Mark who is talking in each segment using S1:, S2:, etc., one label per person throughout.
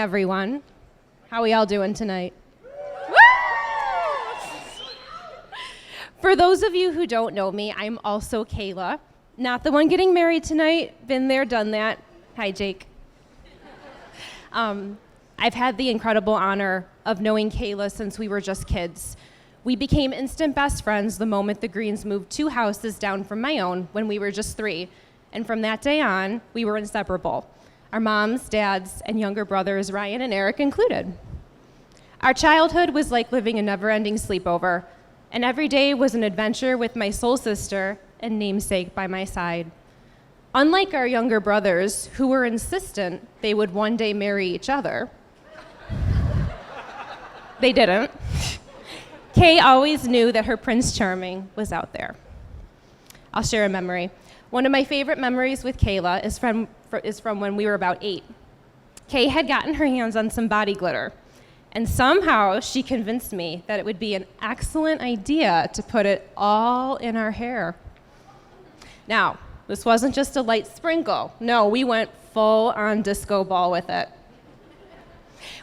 S1: everyone. How we all doing tonight? For those of you who don't know me, I'm also Kayla. Not the one getting married tonight. Been there, done that. Hi, Jake. I've had the incredible honor of knowing Kayla since we were just kids. We became instant best friends the moment the Greens moved 2 houses down from my own when we were just 3. And from that day on, we were inseparable. Our moms, dads, and younger brothers, Ryan and Eric included. Our childhood was like living a never-ending sleepover, and every day was an adventure with my soul sister and namesake by my side. Unlike our younger brothers, who were insistent they would one day marry each other, they didn't. Kay always knew that her Prince Charming was out there. I'll share a memory. One of my favorite memories with Kayla is from when we were about 8. Kay had gotten her hands on some body glitter, and somehow she convinced me that it would be an excellent idea to put it all in our hair. Now, this wasn't just a light sprinkle. No, we went full on disco ball with it.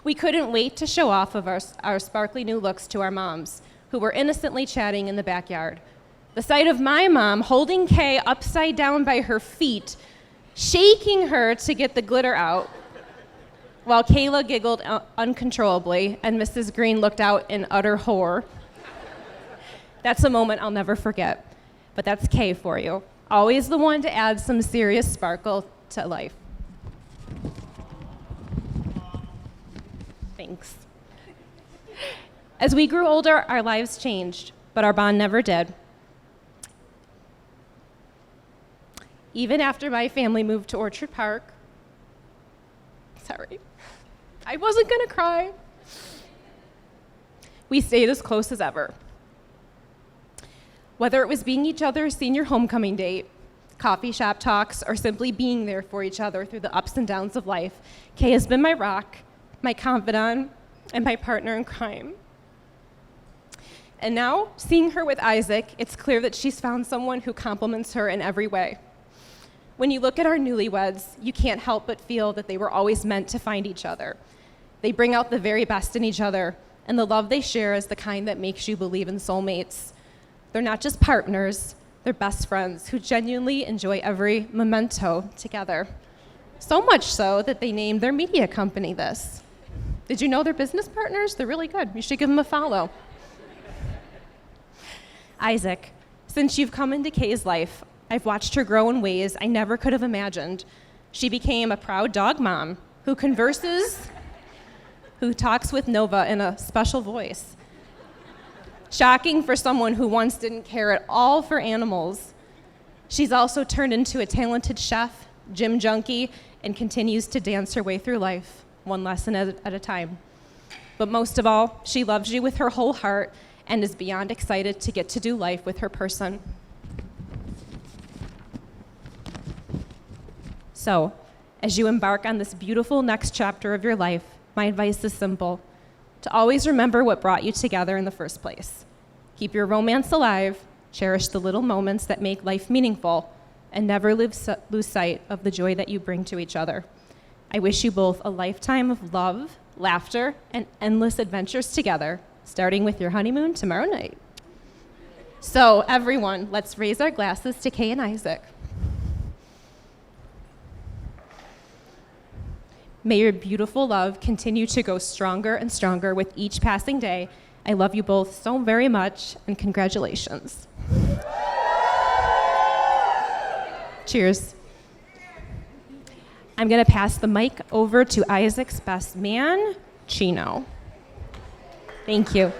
S1: We couldn't wait to show off of our sparkly new looks to our moms, who were innocently chatting in the backyard. The sight of my mom holding Kay upside down by her feet, shaking her to get the glitter out, while Kayla giggled uncontrollably and Mrs. Green looked out in utter horror. That's a moment I'll never forget. But that's Kay for you. Always the one to add some serious sparkle to life. Thanks. As we grew older, our lives changed, but our bond never did. Even after my family moved to Orchard Park, sorry, I wasn't gonna cry. We stayed as close as ever. Whether it was being each other's senior homecoming date, coffee shop talks, or simply being there for each other through the ups and downs of life, Kay has been my rock, my confidant, and my partner in crime. And now, seeing her with Isaac, it's clear that she's found someone who complements her in every way. When you look at our newlyweds, you can't help but feel that they were always meant to find each other. They bring out the very best in each other, and the love they share is the kind that makes you believe in soulmates. They're not just partners, they're best friends who genuinely enjoy every memento together. So much so that they named their media company this. Did you know they're business partners? They're really good. You should give them a follow. Isaac, since you've come into Kay's life, I've watched her grow in ways I never could have imagined. She became a proud dog mom who talks with Nova in a special voice. Shocking for someone who once didn't care at all for animals. She's also turned into a talented chef, gym junkie, and continues to dance her way through life, one lesson at a time. But most of all, she loves you with her whole heart and is beyond excited to get to do life with her person. So, as you embark on this beautiful next chapter of your life, my advice is simple: to always remember what brought you together in the first place. Keep your romance alive, cherish the little moments that make life meaningful, and never lose sight of the joy that you bring to each other. I wish you both a lifetime of love, laughter, and endless adventures together, starting with your honeymoon tomorrow night. So, everyone, let's raise our glasses to Kay and Isaac. May your beautiful love continue to go stronger and stronger with each passing day. I love you both so very much, and congratulations. Cheers. I'm gonna pass the mic over to Isaac's best man, Chino. Thank you.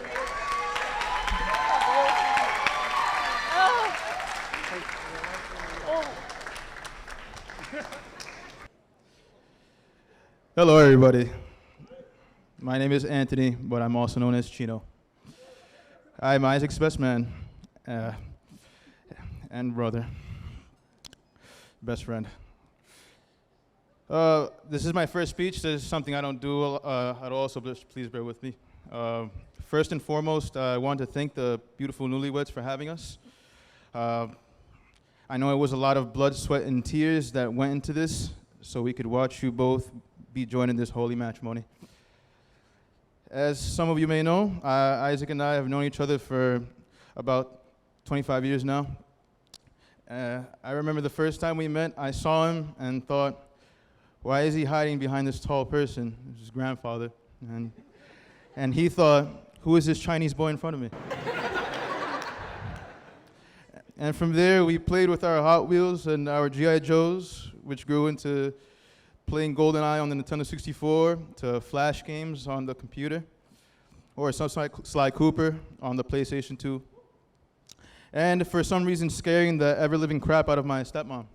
S2: Hello, everybody. My name is Anthony, but I'm also known as Chino. I'm Isaac's best man and brother, best friend. This is my first speech. This is something I don't do at all, so please bear with me. First and foremost, I want to thank the beautiful newlyweds for having us. I know it was a lot of blood, sweat, and tears that went into this, so we could watch you both be joining this holy matrimony. As some of you may know, Isaac and I have known each other for about 25 years now. I remember the first time we met, I saw him and thought, why is he hiding behind this tall person? It was his grandfather. And he thought, who is this Chinese boy in front of me? And from there, we played with our Hot Wheels and our G.I. Joes, which grew into playing GoldenEye on the Nintendo 64, to Flash games on the computer, or some Sly Cooper on the PlayStation 2. And for some reason, scaring the ever-living crap out of my stepmom.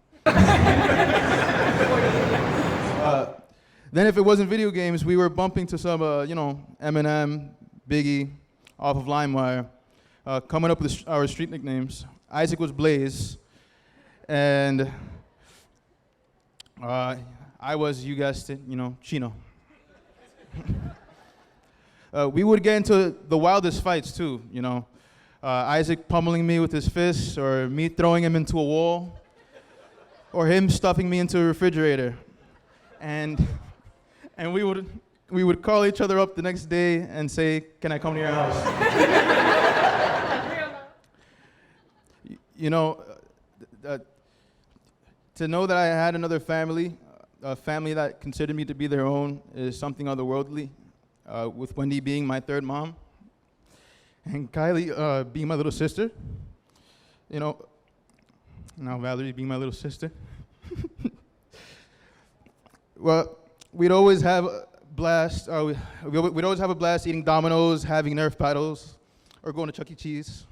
S2: Then if it wasn't video games, we were bumping to some, Eminem, Biggie, off of LimeWire, coming up with our street nicknames. Isaac was Blaze, and I was, you guessed it, Chino. We would get into the wildest fights too, Isaac pummeling me with his fists, or me throwing him into a wall, or him stuffing me into a refrigerator. And we would call each other up the next day and say, "Can I come to your house?" To know that I had another family, a family that considered me to be their own, is something otherworldly. With Wendy being my third mom, and Kylie being my little sister. Now Valerie being my little sister. Well, we'd always have a blast. We'd always have a blast eating Dominoes, having Nerf battles, or going to Chuck E. Cheese.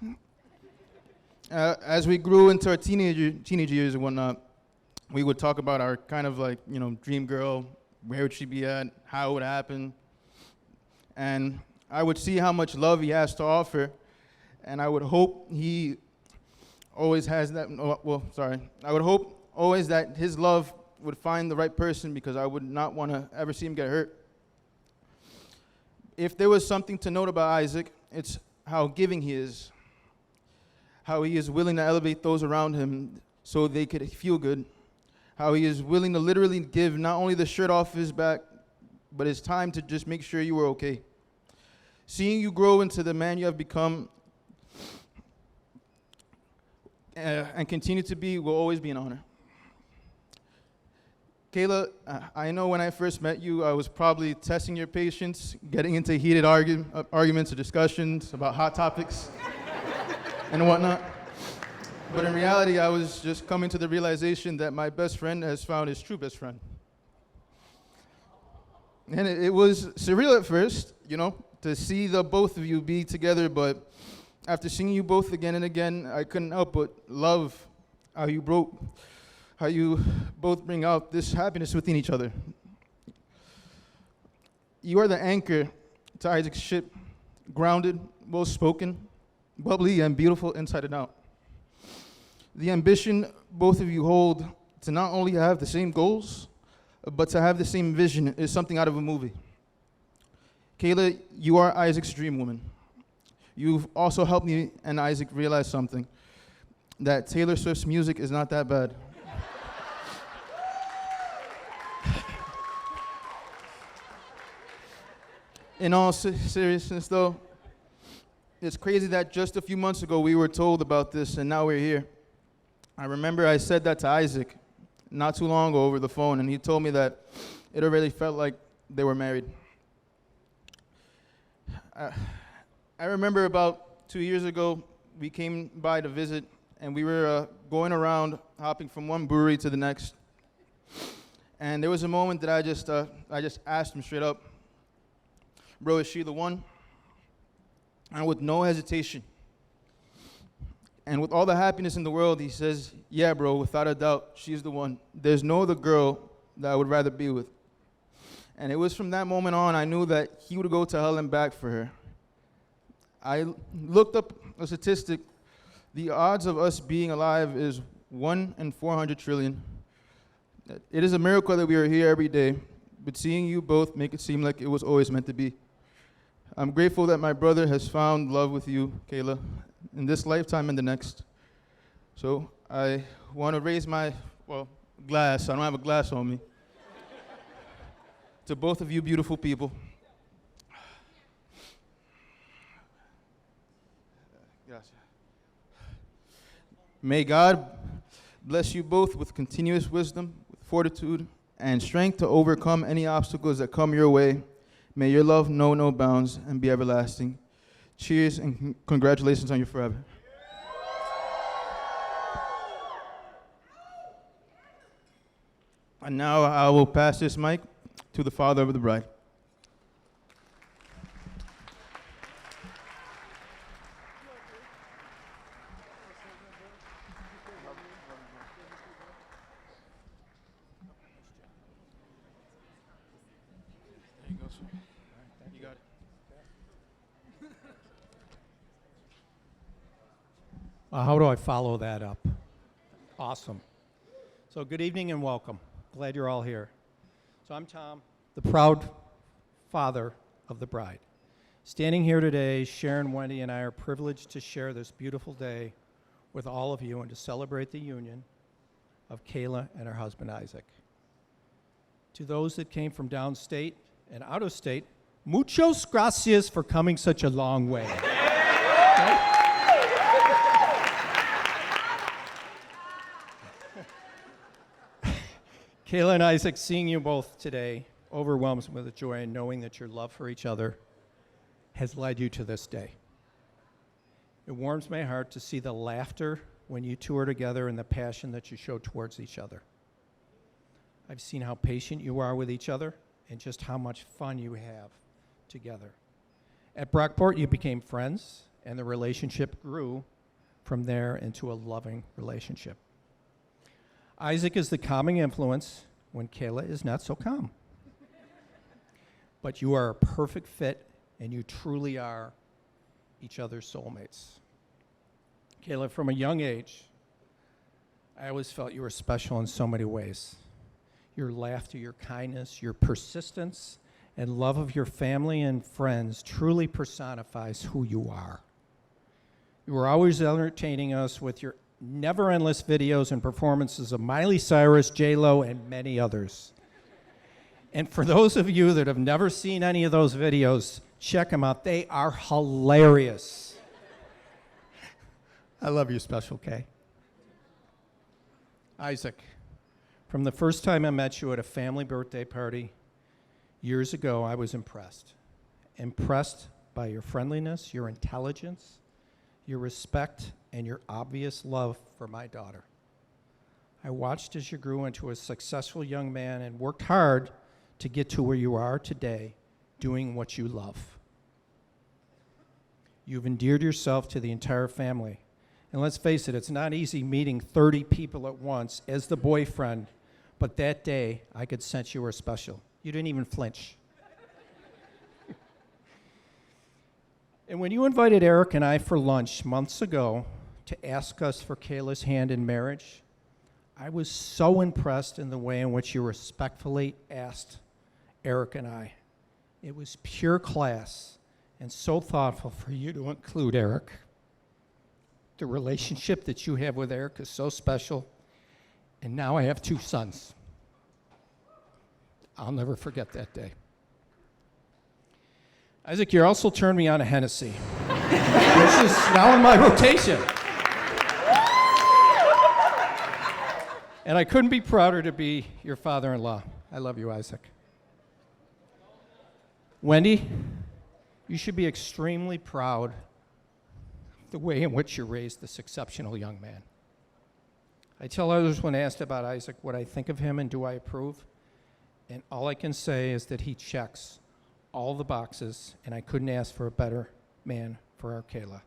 S2: As we grew into our teenage years and whatnot, we would talk about our kind of dream girl, where would she be at, how it would happen. And I would see how much love he has to offer, and I would hope he always has that, I would hope always that his love would find the right person, because I would not want to ever see him get hurt. If there was something to note about Isaac, it's how giving he is, how he is willing to elevate those around him so they could feel good, how he is willing to literally give not only the shirt off his back, but his time to just make sure you were okay. Seeing you grow into the man you have become and continue to be will always be an honor. Kayla, I know when I first met you, I was probably testing your patience, getting into heated arguments or discussions about hot topics and whatnot. But in reality, I was just coming to the realization that my best friend has found his true best friend. And it was surreal at first, to see the both of you be together, but after seeing you both again and again, I couldn't help but love how you both bring out this happiness within each other. You are the anchor to Isaac's ship, grounded, well-spoken, bubbly, and beautiful inside and out. The ambition both of you hold to not only have the same goals, but to have the same vision is something out of a movie. Kayla, you are Isaac's dream woman. You've also helped me and Isaac realize something, that Taylor Swift's music is not that bad. In all seriousness, though, it's crazy that just a few months ago we were told about this, and now we're here. I remember I said that to Isaac not too long ago over the phone, and he told me that it already felt like they were married. I remember about 2 years ago, we came by to visit, and we were going around, hopping from one brewery to the next. And there was a moment that I just asked him straight up, "Bro, is she the one?" And with no hesitation, and with all the happiness in the world, he says, "Yeah, bro, without a doubt, she's the one. There's no other girl that I would rather be with." And it was from that moment on, I knew that he would go to hell and back for her. I looked up a statistic. The odds of us being alive is 1 in 400 trillion. It is a miracle that we are here every day, but seeing you both make it seem like it was always meant to be. I'm grateful that my brother has found love with you, Kayla, in this lifetime and the next. So I want to raise my, glass. I don't have a glass on me. to both of you beautiful people. Gracias. May God bless you both with continuous wisdom, with fortitude, and strength to overcome any obstacles that come your way. May your love know no bounds and be everlasting. Cheers and congratulations on your forever. And now I will pass this mic to the father of the bride. There you go, sir. You got it.
S3: How do I follow that up? Awesome. So good evening and welcome. Glad you're all here. So I'm Tom, the proud father of the bride. Standing here today, Sharon, Wendy, and I are privileged to share this beautiful day with all of you and to celebrate the union of Kayla and her husband, Isaac. To those that came from downstate and out of state, muchos gracias for coming such a long way. Kayla and Isaac, seeing you both today overwhelms me with joy and knowing that your love for each other has led you to this day. It warms my heart to see the laughter when you two are together and the passion that you show towards each other. I've seen how patient you are with each other and just how much fun you have together. At Brockport, you became friends, and the relationship grew from there into a loving relationship. Isaac is the calming influence when Kayla is not so calm. But you are a perfect fit, and you truly are each other's soulmates. Kayla, from a young age, I always felt you were special in so many ways. Your laughter, your kindness, your persistence, and love of your family and friends truly personifies who you are. You were always entertaining us with your never-endless videos and performances of Miley Cyrus, J-Lo, and many others. And for those of you that have never seen any of those videos, check them out. They are hilarious. I love you, Special K. Isaac, from the first time I met you at a family birthday party years ago, I was impressed. Impressed by your friendliness, your intelligence, your respect, and your obvious love for my daughter. I watched as you grew into a successful young man and worked hard to get to where you are today, doing what you love. You've endeared yourself to the entire family. And let's face it, it's not easy meeting 30 people at once as the boyfriend, but that day, I could sense you were special. You didn't even flinch. And when you invited Eric and I for lunch months ago to ask us for Kayla's hand in marriage, I was so impressed in the way in which you respectfully asked Eric and I. It was pure class and so thoughtful for you to include Eric. The relationship that you have with Eric is so special, and now I have 2 sons. I'll never forget that day. Isaac, you also turned me on to Hennessy, which is now in my rotation. And I couldn't be prouder to be your father-in-law. I love you, Isaac. Wendy, you should be extremely proud of the way in which you raised this exceptional young man. I tell others when asked about Isaac what I think of him and do I approve, and all I can say is that he checks all the boxes, and I couldn't ask for a better man for our Kayla.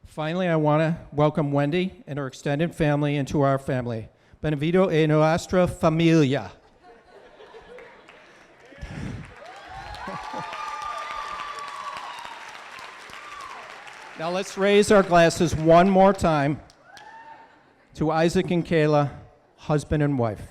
S3: Finally, I want to welcome Wendy and her extended family into our family. Benvenuto en nuestra familia. Now let's raise our glasses one more time to Isaac and Kayla, husband and wife.